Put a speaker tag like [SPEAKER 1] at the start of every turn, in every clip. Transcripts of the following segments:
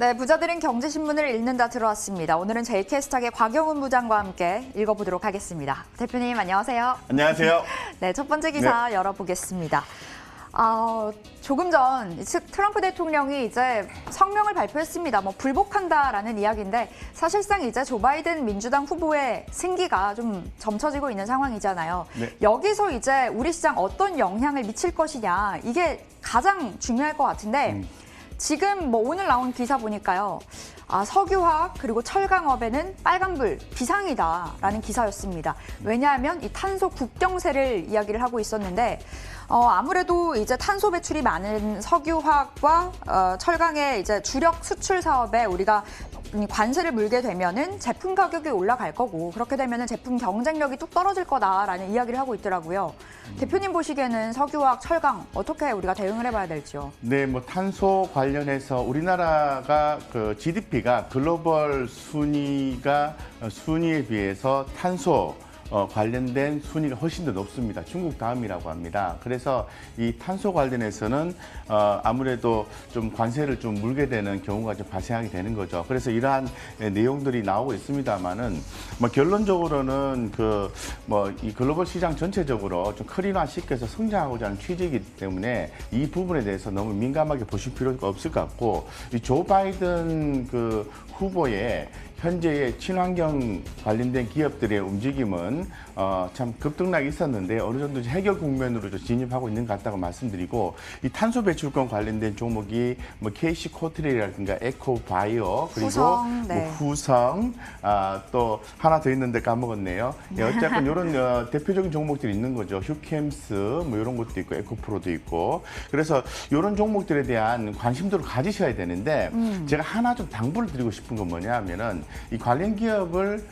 [SPEAKER 1] 네, 부자들은 경제신문을 읽는다 들어왔습니다. 오늘은 JK스탁의 곽영훈 부장과 함께 읽어보도록 하겠습니다. 대표님 안녕하세요.
[SPEAKER 2] 안녕하세요.
[SPEAKER 1] 네, 첫 번째 기사 열어보겠습니다. 조금 전 트럼프 대통령이 이제 성명을 발표했습니다. 불복한다라는 이야기인데 사실상 이제 조 바이든 민주당 후보의 승기가 좀 점쳐지고 있는 상황이잖아요.
[SPEAKER 2] 네.
[SPEAKER 1] 여기서 이제 우리 시장 어떤 영향을 미칠 것이냐 이게 가장 중요할 것 같은데 지금 오늘 나온 기사 보니까요. 석유화학 그리고 철강업에는 빨간불 비상이다라는 기사였습니다. 왜냐하면 이 탄소 국경세를 이야기를 하고 있었는데 아무래도 이제 탄소 배출이 많은 석유화학과 철강의 이제 주력 수출 사업에 우리가 관세를 물게 되면은 제품 가격이 올라갈 거고 그렇게 되면은 제품 경쟁력이 뚝 떨어질 거다라는 이야기를 하고 있더라고요. 대표님 보시기에는 석유화학, 철강 어떻게 우리가 대응을 해봐야 될지요?
[SPEAKER 2] 네, 탄소 관련해서 우리나라가 그 GDP가 글로벌 순위에 비해서 탄소 관련된 순위가 훨씬 더 높습니다. 중국 다음이라고 합니다. 그래서 이 탄소 관련해서는 아무래도 좀 관세를 좀 물게 되는 경우가 좀 발생하게 되는 거죠. 그래서 이러한 내용들이 나오고 있습니다만은 결론적으로는 이 글로벌 시장 전체적으로 좀 클린화시켜서 성장하고자 하는 취지이기 때문에 이 부분에 대해서 너무 민감하게 보실 필요가 없을 것 같고 이 조 바이든 그 후보의 현재의 친환경 관련된 기업들의 움직임은 참 급등락이 있었는데 어느 정도 해결 국면으로 진입하고 있는 것 같다고 말씀드리고 이 탄소 배출권 관련된 종목이 KC 코트레이라든가 에코바이오 그리고
[SPEAKER 1] 후성, 네.
[SPEAKER 2] 후성 또 하나 더 있는데 까먹었네요. 어쨌든 이런 대표적인 종목들이 있는 거죠. 휴캠스 이런 것도 있고 에코프로도 있고 그래서 이런 종목들에 대한 관심도를 가지셔야 되는데 제가 하나 좀 당부를 드리고 싶은 건 뭐냐면은 이 관련 기업을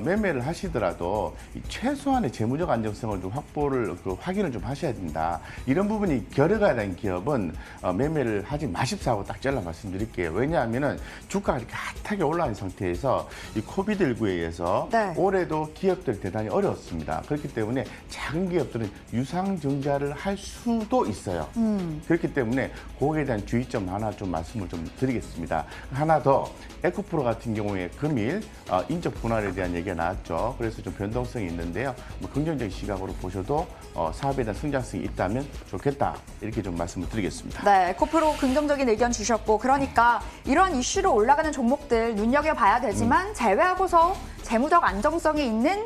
[SPEAKER 2] 매매를 하시더라도 최소한의 재무적 안정성을 좀 확인을 좀 하셔야 된다. 이런 부분이 결여가 된 기업은 매매를 하지 마십사고 딱 잘라 말씀드릴게요. 왜냐하면은 주가가 이렇게 핫하게 올라온 상태에서 이 코비드19에 의해서
[SPEAKER 1] 네.
[SPEAKER 2] 올해도 기업들이 대단히 어려웠습니다. 그렇기 때문에 작은 기업들은 유상증자를 할 수도 있어요. 그렇기 때문에 그거에 대한 주의점 하나 좀 말씀을 좀 드리겠습니다. 하나 더 에코프로 같은 경우에 금일 인적 분할에 대한 얘기가 나왔죠. 그래서 좀 변동성이 있는데요. 긍정적인 시각으로 보셔도 사업에 대한 성장성이 있다면 좋겠다. 이렇게 좀 말씀을 드리겠습니다.
[SPEAKER 1] 네, 에코프로 긍정적인 의견 주셨고 그러니까 이런 이슈로 올라가는 종목들 눈여겨봐야 되지만 제외하고서 재무적 안정성이 있는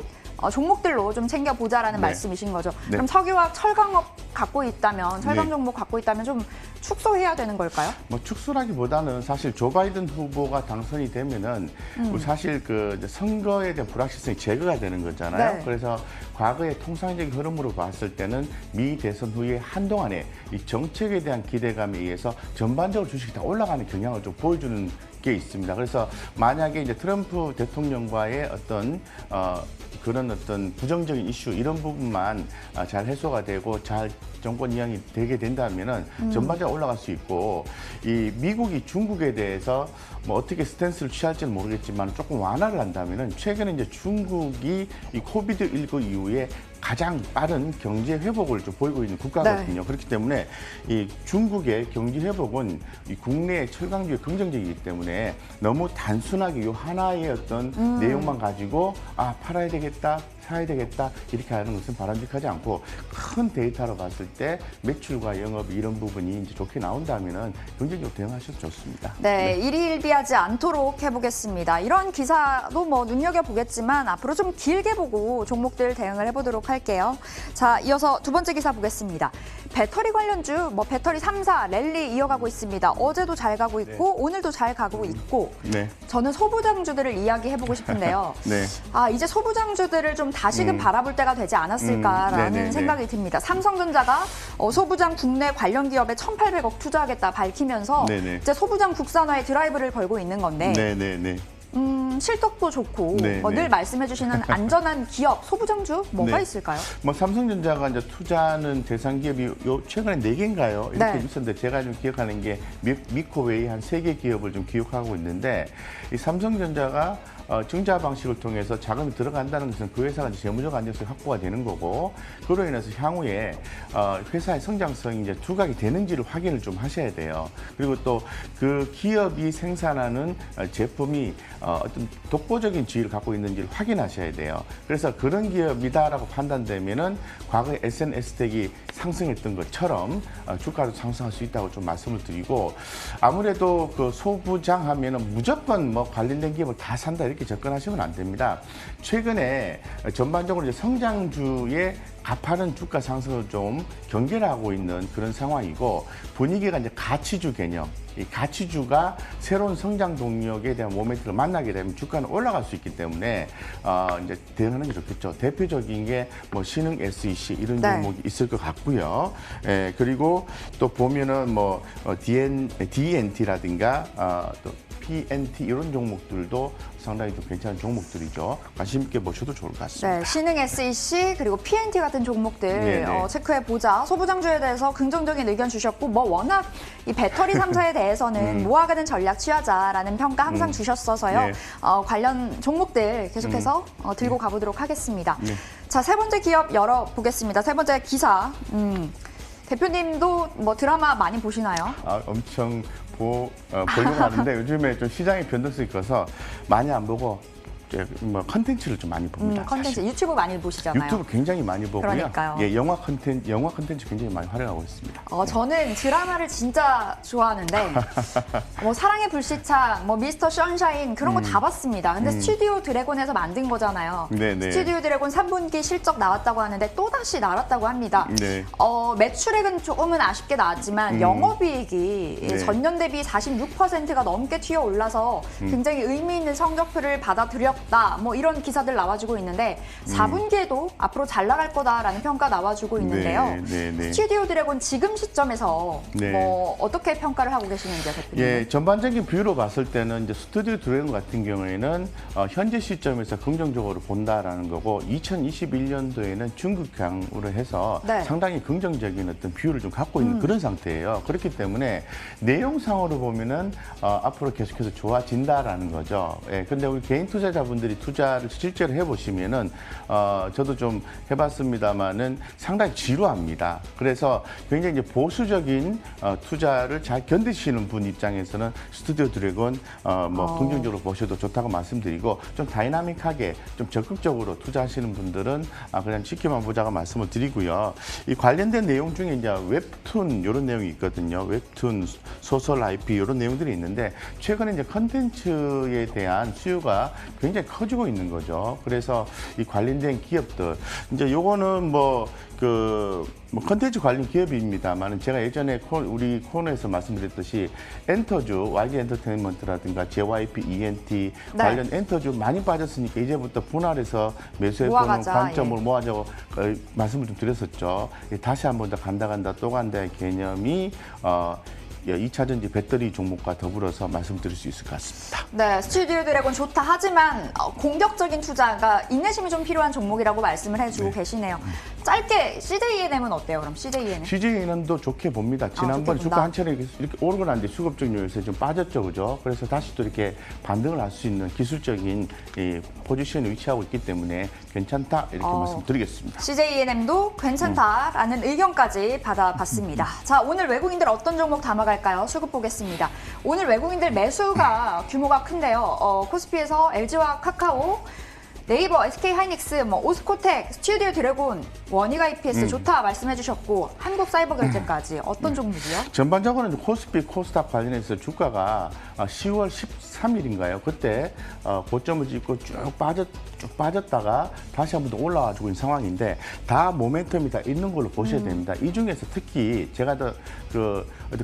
[SPEAKER 1] 종목들로 좀 챙겨보자라는
[SPEAKER 2] 네.
[SPEAKER 1] 말씀이신 거죠.
[SPEAKER 2] 네.
[SPEAKER 1] 그럼 석유화학, 철강업 갖고 있다면, 철강
[SPEAKER 2] 네.
[SPEAKER 1] 종목 갖고 있다면 좀 축소해야 되는 걸까요?
[SPEAKER 2] 축소라기보다는 사실 조 바이든 후보가 당선이 되면은 사실 그 선거에 대한 불확실성이 제거가 되는 거잖아요.
[SPEAKER 1] 네.
[SPEAKER 2] 그래서 과거의 통상적인 흐름으로 봤을 때는 미 대선 후에 한동안에 이 정책에 대한 기대감에 의해서 전반적으로 주식이 다 올라가는 경향을 좀 보여주는 게 있습니다. 그래서 만약에 이제 트럼프 대통령과의 그런 부정적인 이슈 이런 부분만 잘 해소가 되고 잘 정권 이양이 되게 된다면은 전반적으로 올라갈 수 있고 이 미국이 중국에 대해서 어떻게 스탠스를 취할지는 모르겠지만 조금 완화를 한다면은 최근에 이제 중국이 이 코비드19 이후에 가장 빠른 경제 회복을 좀 보이고 있는 국가거든요.
[SPEAKER 1] 네.
[SPEAKER 2] 그렇기 때문에 이 중국의 경제 회복은 이 국내의 철강주에 긍정적이기 때문에 너무 단순하게 이 하나의 내용만 가지고 팔아야 되겠다, 사야 되겠다 이렇게 하는 것은 바람직하지 않고 큰 데이터로 봤을 때 매출과 영업 이런 부분이 이제 좋게 나온다면은 긍정적으로 대응하셔도 좋습니다.
[SPEAKER 1] 네, 일희일비하지 않도록 해보겠습니다. 이런 기사도 눈여겨보겠지만 앞으로 좀 길게 보고 종목들 대응을 해보도록 할게요. 자, 이어서 두 번째 기사 보겠습니다. 배터리 관련주, 배터리 3사 랠리 이어가고 있습니다. 어제도 잘 가고 있고 오늘도 잘 가고 있고 저는 소부장주들을 이야기해보고 싶은데요.
[SPEAKER 2] 네.
[SPEAKER 1] 이제 소부장주들을 좀 다시금 바라볼 때가 되지 않았을까라는 생각이 듭니다. 삼성전자가 소부장 국내 관련 기업에 1,800억 투자하겠다 밝히면서 이제 소부장 국산화에 드라이브를 걸고 있는 건데 실적도 좋고 늘 말씀해주시는 안전한 기업, 소부장주 뭐가 있을까요?
[SPEAKER 2] 삼성전자가 이제 투자하는 대상 기업이 최근에 4개인가요? 이렇게 있었는데 제가 좀 기억하는 게 미코웨이 한 3개 기업을 좀 기억하고 있는데 이 삼성전자가 증자 방식을 통해서 자금이 들어간다는 것은 그 회사가 이제 재무적 안정성이 확보가 되는 거고, 그로 인해서 향후에 회사의 성장성이 이제 두각이 되는지를 확인을 좀 하셔야 돼요. 그리고 또 그 기업이 생산하는 제품이 어떤 독보적인 지위를 갖고 있는지를 확인하셔야 돼요. 그래서 그런 기업이다라고 판단되면은 과거에 SNS텍이 상승했던 것처럼 주가도 상승할 수 있다고 좀 말씀을 드리고, 아무래도 그 소부장 하면은 무조건 뭐 관련된 기업을 다 산다 이렇게 접근하시면 안 됩니다. 최근에 전반적으로 이제 성장주의 가파른 주가 상승을 좀 경계하고 있는 그런 상황이고, 분위기가 이제 가치주 개념, 이 가치주가 새로운 성장 동력에 대한 모멘트를 만나게 되면 주가는 올라갈 수 있기 때문에 이제 대응하는 게 좋겠죠. 대표적인 게 뭐 신흥 SEC 이런
[SPEAKER 1] 네.
[SPEAKER 2] 종목이 있을 것 같고요. 예, 그리고 또 보면은 뭐 DNT라든가 또 PNT 이런 종목들도 상당히 좀 괜찮은 종목들이죠. 관심 있게 보셔도 좋을 것 같습니다.
[SPEAKER 1] 네, 신흥 SEC 그리고 PNT 같은 종목들
[SPEAKER 2] 네네.
[SPEAKER 1] 체크해 보자. 소부장주에 대해서 긍정적인 의견 주셨고, 뭐 워낙 이 배터리 3사에 대해서는 모아가는 전략 취하자라는 평가 항상 주셨어서요.
[SPEAKER 2] 네.
[SPEAKER 1] 관련 종목들 계속해서 들고 가보도록 하겠습니다.
[SPEAKER 2] 네.
[SPEAKER 1] 자, 세 번째 기업 열어보겠습니다. 세 번째 기사. 대표님도 뭐 드라마 많이 보시나요?
[SPEAKER 2] 엄청 보려고 하는데 요즘에 좀 시장의 변동성이 있어서 많이 안 보고 이제 뭐 컨텐츠를 좀 많이 봅니다.
[SPEAKER 1] 컨텐츠
[SPEAKER 2] 사실.
[SPEAKER 1] 유튜브 많이 보시잖아요.
[SPEAKER 2] 유튜브 굉장히 많이 보고요.
[SPEAKER 1] 그러니까요.
[SPEAKER 2] 예, 영화 컨텐츠 굉장히 많이 활용하고 있습니다.
[SPEAKER 1] 저는 드라마를 진짜 좋아하는데 뭐 사랑의 불시착, 뭐 미스터 선샤인 그런 거 다 봤습니다. 근데 스튜디오 드래곤에서 만든 거잖아요.
[SPEAKER 2] 네네.
[SPEAKER 1] 스튜디오 드래곤 3분기 실적 나왔다고 하는데 또 다시 나왔다고 합니다.
[SPEAKER 2] 네.
[SPEAKER 1] 매출액은 조금은 아쉽게 나왔지만 영업이익이
[SPEAKER 2] 네.
[SPEAKER 1] 전년 대비 46%가 넘게 튀어 올라서 굉장히 의미 있는 성적표를 받아들였다. 뭐 이런 기사들 나와주고 있는데 4분기에도 앞으로 잘 나갈 거다라는 평가 나와주고 있는데요.
[SPEAKER 2] 네.
[SPEAKER 1] 스튜디오 드래곤 지금 시점에서
[SPEAKER 2] 네.
[SPEAKER 1] 뭐 어떻게 평가를 하고 계시는지요, 대표님?
[SPEAKER 2] 예, 전반적인 뷰로 봤을 때는 이제 스튜디오 드래곤 같은 경우에는 현재 시점에서 긍정적으로 본다라는 거고, 2021년도에는 중국향으로 해서
[SPEAKER 1] 네.
[SPEAKER 2] 상당히 긍정적인 어떤 뷰를 좀 갖고 있는 그런 상태예요. 그렇기 때문에 내용상으로 보면은 앞으로 계속해서 좋아진다라는 거죠. 예, 근데 우리 개인 투자자분들이 투자를 실제로 해보시면은 저도 좀 해봤습니다만은 상당히 지루합니다. 그래서 굉장히 이제 보수적인 투자를 잘 견디시는 분 입장에서는 스튜디오 드래곤 긍정적으로 보셔도 좋다고 말씀드리고, 좀 다이나믹하게 좀 적극적으로 투자하시는 분들은 그냥 지켜만 보자고 말씀을 드리고요. 이 관련된 내용 중에 이제 웹툰 이런 내용이 있거든요. 웹툰, 소설 IP 이런 내용들이 있는데, 최근에 이제 컨텐츠에 대한 수요가 굉장히 커지고 있는 거죠. 그래서 이 관련된 기업들, 이제 요거는 컨텐츠 관련 기업입니다만, 제가 예전에 우리 코너에서 말씀드렸듯이 엔터주, YG 엔터테인먼트라든가 JYP, ENT
[SPEAKER 1] 네.
[SPEAKER 2] 관련 엔터주 많이 빠졌으니까 이제부터 분할해서 매수해보는
[SPEAKER 1] 모아가자,
[SPEAKER 2] 관점을
[SPEAKER 1] 예.
[SPEAKER 2] 모아자고 말씀을 좀 드렸었죠. 다시 한 번 더 간다 또 간다의 개념이 2차전지 배터리 종목과 더불어서 말씀드릴 수 있을 것 같습니다.
[SPEAKER 1] 네, 스튜디오 드래곤 좋다 하지만 공격적인 투자가 인내심이 좀 필요한 종목이라고 말씀을 해주고 계시네요. 짧게 CJENM은 어때요? 그럼 CJENM?
[SPEAKER 2] CJENM도 좋게 봅니다. 지난번
[SPEAKER 1] 좋게
[SPEAKER 2] 주가
[SPEAKER 1] 본다.
[SPEAKER 2] 한 차례 이렇게 오르고 난뒤 수급적 요인에서 좀 빠졌죠, 그죠? 그래서 다시 또 이렇게 반등을 할 수 있는 기술적인 이 포지션에 위치하고 있기 때문에 괜찮다 이렇게 말씀드리겠습니다.
[SPEAKER 1] CJENM도 괜찮다라는 의견까지 받아봤습니다. 자, 오늘 외국인들 어떤 종목 담아갈까요? 수급 보겠습니다. 오늘 외국인들 매수가 규모가 큰데요. 코스피에서 LG와 카카오, 네이버, SK하이닉스, 오스코텍, 스튜디오 드래곤, 원희가 EPS 좋다 말씀해 주셨고, 한국사이버결제까지 어떤 종목이요?
[SPEAKER 2] 전반적으로는 코스피, 코스닥 관련해서 주가가 10월 13일인가요? 그때 고점을 찍고 쭉 빠졌다가 다시 한 번 더 올라와주고 있는 상황인데, 다 모멘텀이 다 있는 걸로 보셔야 됩니다. 이 중에서 특히 제가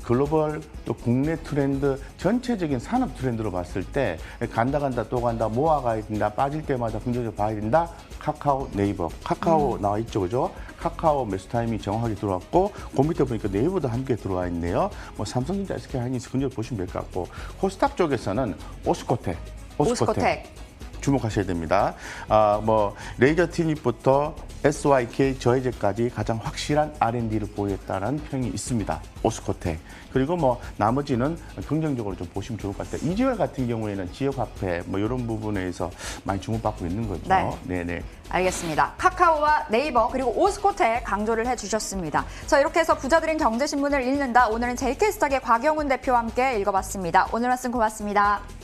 [SPEAKER 2] 글로벌 또 국내 트렌드, 전체적인 산업 트렌드로 봤을 때 간다 또 간다, 모아가야 된다, 빠질 때마다 긍정적으로 봐야 된다. 카카오, 네이버, 카카오 나와 있죠, 그죠? 카카오 매수 타이밍이 정확하게 들어왔고, 그 밑에 보니까 네이버도 함께 들어와 있네요. 삼성전자, SK하이닉스 긍정적으로 보시면 될 것 같고, 코스닥 쪽에서는 오스코텍
[SPEAKER 1] 오스코텍.
[SPEAKER 2] 주목하셔야 됩니다. 레이저 티닛부터 SYK 저해제까지 가장 확실한 R&D를 보였다는 평이 있습니다. 오스코텍. 그리고 뭐 나머지는 긍정적으로 좀 보시면 좋을 것 같아요. 이지열 같은 경우에는 지역화폐 뭐 이런 부분에서 많이 주목받고 있는 거죠.
[SPEAKER 1] 네.
[SPEAKER 2] 네네.
[SPEAKER 1] 알겠습니다. 카카오와 네이버 그리고 오스코텍 강조를 해주셨습니다. 자, 이렇게 해서 부자들인 경제신문을 읽는다. 오늘은 JK스탁의 곽영훈 대표와 함께 읽어봤습니다. 오늘 말씀 고맙습니다.